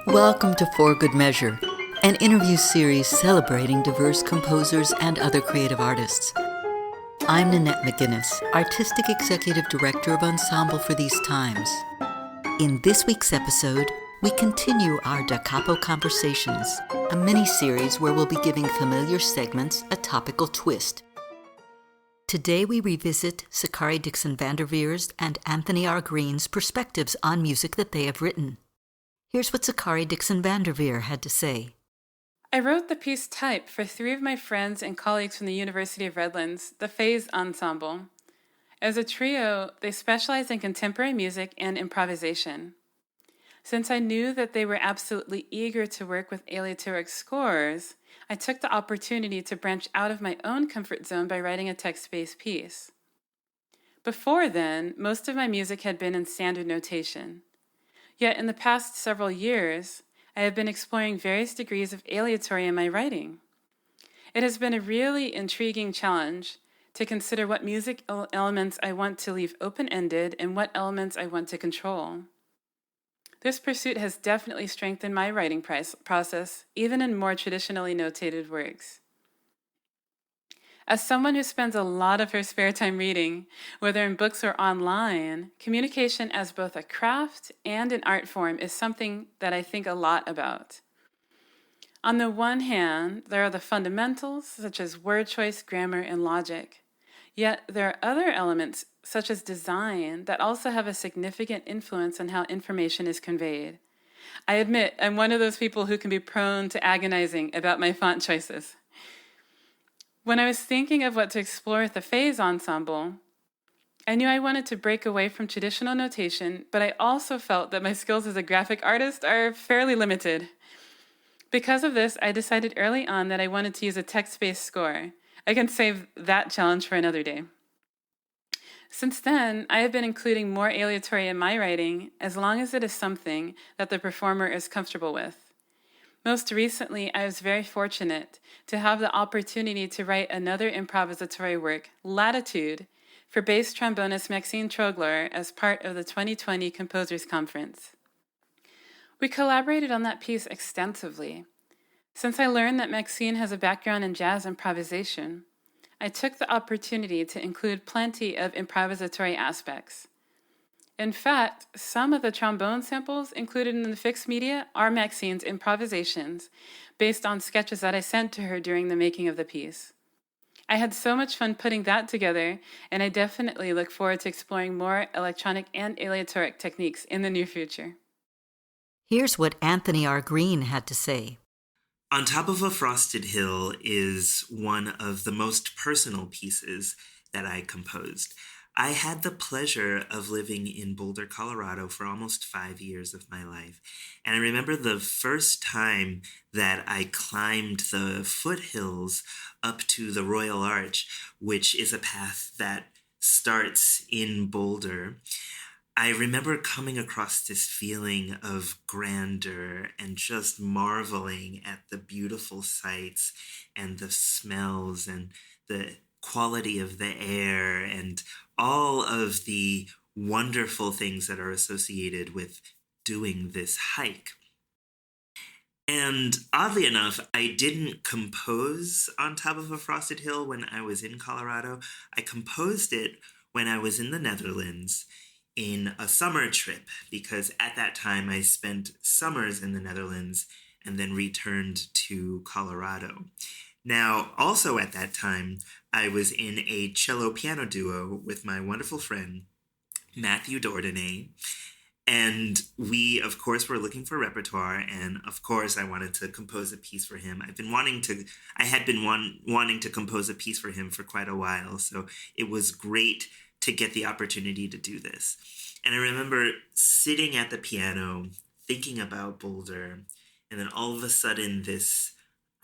Welcome to For Good Measure, an interview series celebrating diverse composers and other creative artists. I'm Nanette McGuinness, Artistic Executive Director of Ensemble for these times. In this week's episode, we continue our Capo Conversations, a mini-series where we'll be giving familiar segments a topical twist. Today we revisit Sakari Dixon Vanderveer's and Anthony R. Green's perspectives on music that they have written. Here's what Sakari Dixon Vanderveer had to say. I wrote the piece Type for three of my friends and colleagues from the University of Redlands, the Phase Ensemble. As a trio, they specialize in contemporary music and improvisation. Since I knew that they were absolutely eager to work with aleatoric scores, I took the opportunity to branch out of my own comfort zone by writing a text-based piece. Before then, most of my music had been in standard notation. Yet in the past several years, I have been exploring various degrees of aleatory in my writing. It has been a really intriguing challenge to consider what music elements I want to leave open-ended and what elements I want to control. This pursuit has definitely strengthened my writing process, even in more traditionally notated works. As someone who spends a lot of her spare time reading, whether in books or online, communication as both a craft and an art form is something that I think a lot about. On the one hand, there are the fundamentals, such as word choice, grammar, and logic. Yet there are other elements, such as design, that also have a significant influence on how information is conveyed. I admit I'm one of those people who can be prone to agonizing about my font choices. When I was thinking of what to explore with the Phase Ensemble, I knew I wanted to break away from traditional notation, but I also felt that my skills as a graphic artist are fairly limited. Because of this, I decided early on that I wanted to use a text-based score. I can save that challenge for another day. Since then, I have been including more aleatory in my writing as long as it is something that the performer is comfortable with. Most recently, I was very fortunate to have the opportunity to write another improvisatory work, Latitude, for bass trombonist Maxine Trogler as part of the 2020 Composers Conference. We collaborated on that piece extensively. Since I learned that Maxine has a background in jazz improvisation, I took the opportunity to include plenty of improvisatory aspects. In fact, some of the trombone samples included in the fixed media are Maxine's improvisations based on sketches that I sent to her during the making of the piece. I had so much fun putting that together, and I definitely look forward to exploring more electronic and aleatoric techniques in the near future. Here's what Anthony R. Green had to say. On Top of a Frosted Hill is one of the most personal pieces that I composed. I had the pleasure of living in Boulder, Colorado for almost 5 years of my life. And I remember the first time that I climbed the foothills up to the Royal Arch, which is a path that starts in Boulder. I remember coming across this feeling of grandeur and just marveling at the beautiful sights and the smells and the quality of the air and all of the wonderful things that are associated with doing this hike. And oddly enough, I didn't compose On Top of a Frosted Hill when I was in Colorado. I composed it when I was in the Netherlands in a summer trip, because at that time I spent summers in the Netherlands and then returned to Colorado. Now, also at that time, I was in a cello-piano duo with my wonderful friend, Matthew Dordenay, and we, of course, were looking for repertoire, and of course, I wanted to compose a piece for him. I had been wanting to compose a piece for him for quite a while, so it was great to get the opportunity to do this. And I remember sitting at the piano, thinking about Boulder, and then all of a sudden, this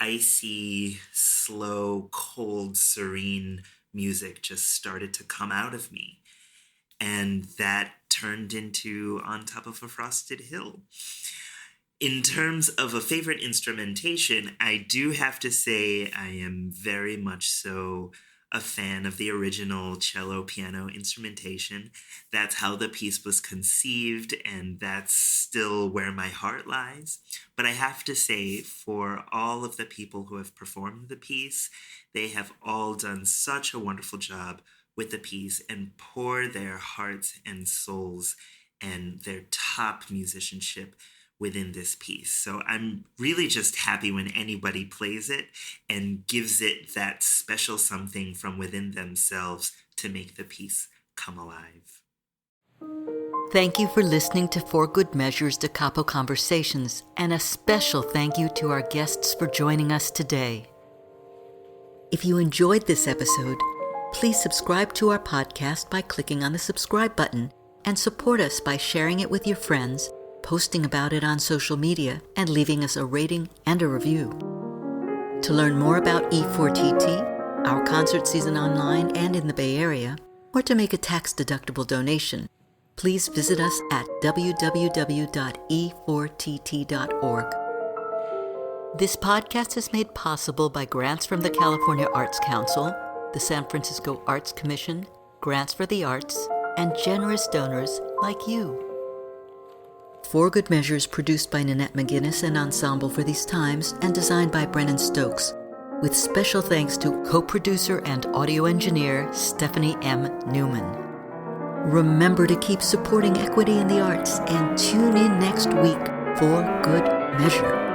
icy, slow, cold, serene music just started to come out of me. And that turned into On Top of a Frosted Hill. In terms of a favorite instrumentation, I do have to say I am very much so a fan of the original cello piano instrumentation. That's how the piece was conceived, and that's still where my heart lies. But I have to say, for all of the people who have performed the piece, they have all done such a wonderful job with the piece and pour their hearts and souls and their top musicianship within this piece. So I'm really just happy when anybody plays it and gives it that special something from within themselves to make the piece come alive. Thank you for listening to For Good Measure's Da Capo Conversations, and a special thank you to our guests for joining us today. If you enjoyed this episode, please subscribe to our podcast by clicking on the subscribe button and support us by sharing it with your friends, posting about it on social media, and leaving us a rating and a review. To learn more about E4TT, our concert season online and in the Bay Area, or to make a tax-deductible donation, please visit us at www.e4tt.org. This podcast is made possible by grants from the California Arts Council, the San Francisco Arts Commission, Grants for the Arts, and generous donors like you. For Good Measure is produced by Nanette McGuinness and Ensemble for These Times and designed by Brennan Stokes, with special thanks to co-producer and audio engineer Stephanie M. Neumann. Remember to keep supporting equity in the arts and tune in next week for Good Measure.